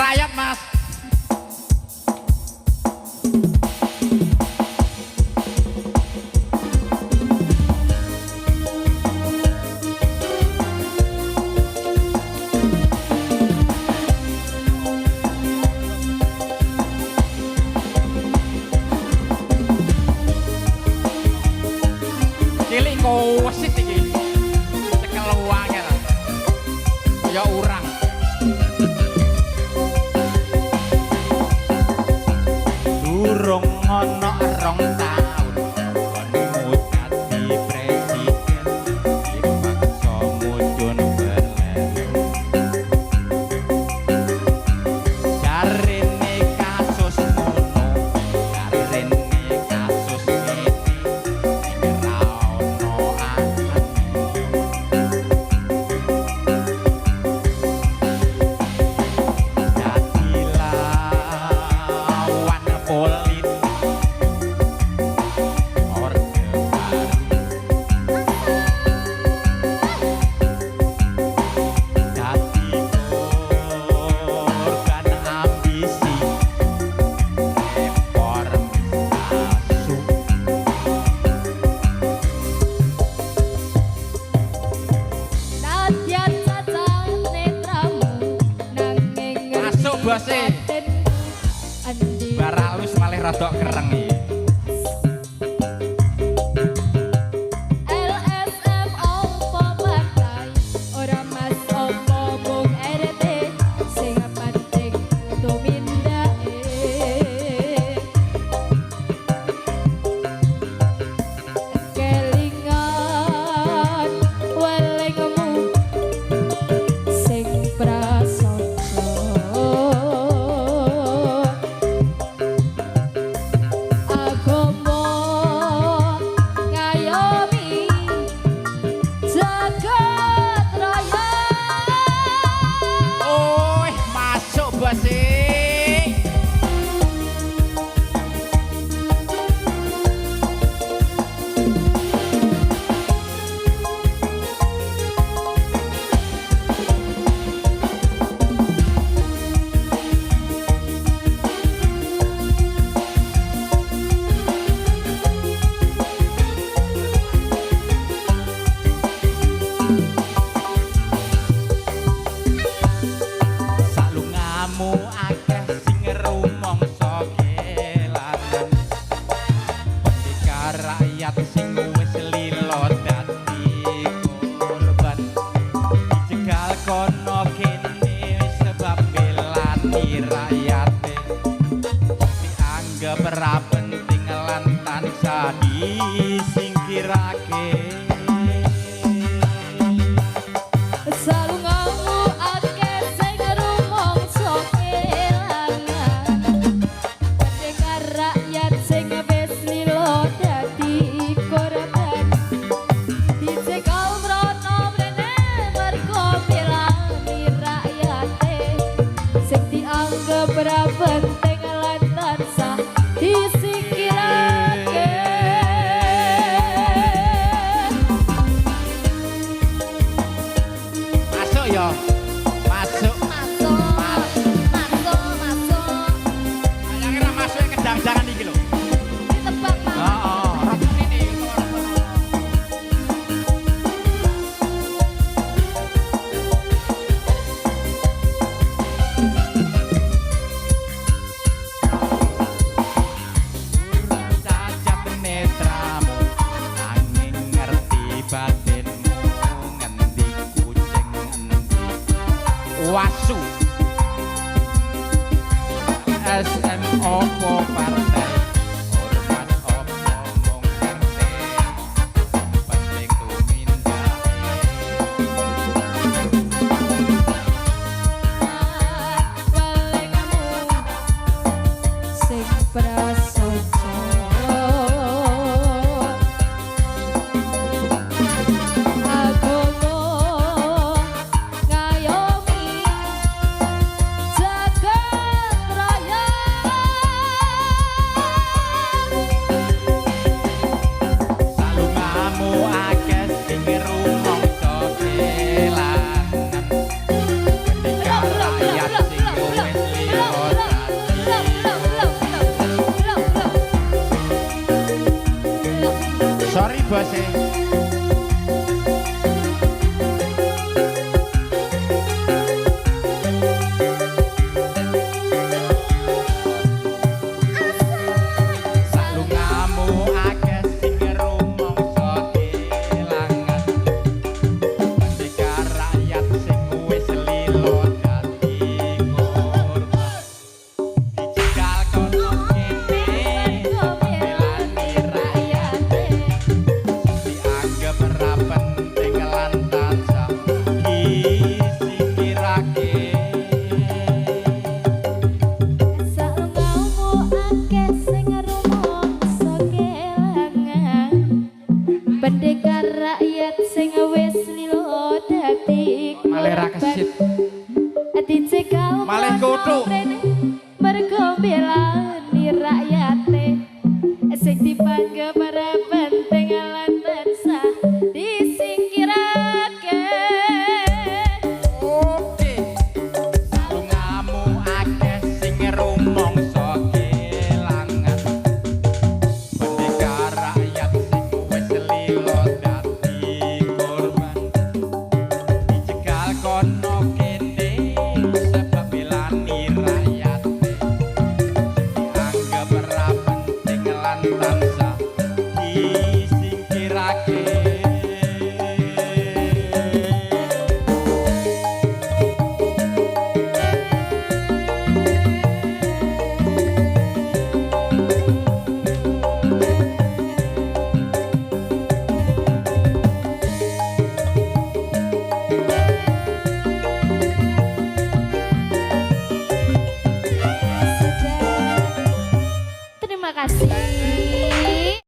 ngerayap mas. Cilik kosik iki. Cekel wange ta. Ya urang. Durung ana rong taun kono dadi presiden dipaksa mudhun berlelu. Jarene kasus ngono, jarene kasus ngene ning ra ono anane. Dadi lawan politik orde baru. Dadi organ ambisi reformasi. Nadyan cacat netramu nanging Masuk bose. andi Baralus malih rada kereng iki. LSM opo partai ora mas opo mung RT sing penting tumindake kelingan welingmu sing prasaja agama ngayomi jagat raya Oh, masuk bose. Salungamu akeh sing rumangsa kelanan. Pendekar rakyat sing wis lila dadi korban. Dijegal kono kene sebab belani rakyate. Dianggap ra penting lan tansah disingkirake. salungamu akeh sing rumangsa kelangan pendekar rakyat sing wis lila dadi korban dicegal mrono mrene mergo milani rakyate sing dianggap ora penting lan tansah disingkirake. Masuk ya. Masuk. Masuk, masuk. Saya kira masuk kedang-dangan iki lho. Ditebak, Mas. Heeh, rada ini. Cacat netramu angin ngerti batinmu ngendi kucing endi wasu SM opo partai ormas opo mung RT penting tumindake Welingmu sing prasaja agama ngayomi jagat raya Tutuk. Mergo belani rakyate sing dipangga para penting lan tansah disingkirake. Oke. Lungamu akeh sing rumangsa kelangan. Pendekar rakyat sing wis lilo dadi korban. Dicegal kono kene sebab belani rakyate. Dianggap ra penting lan tansah disingkirake. Terima kasih.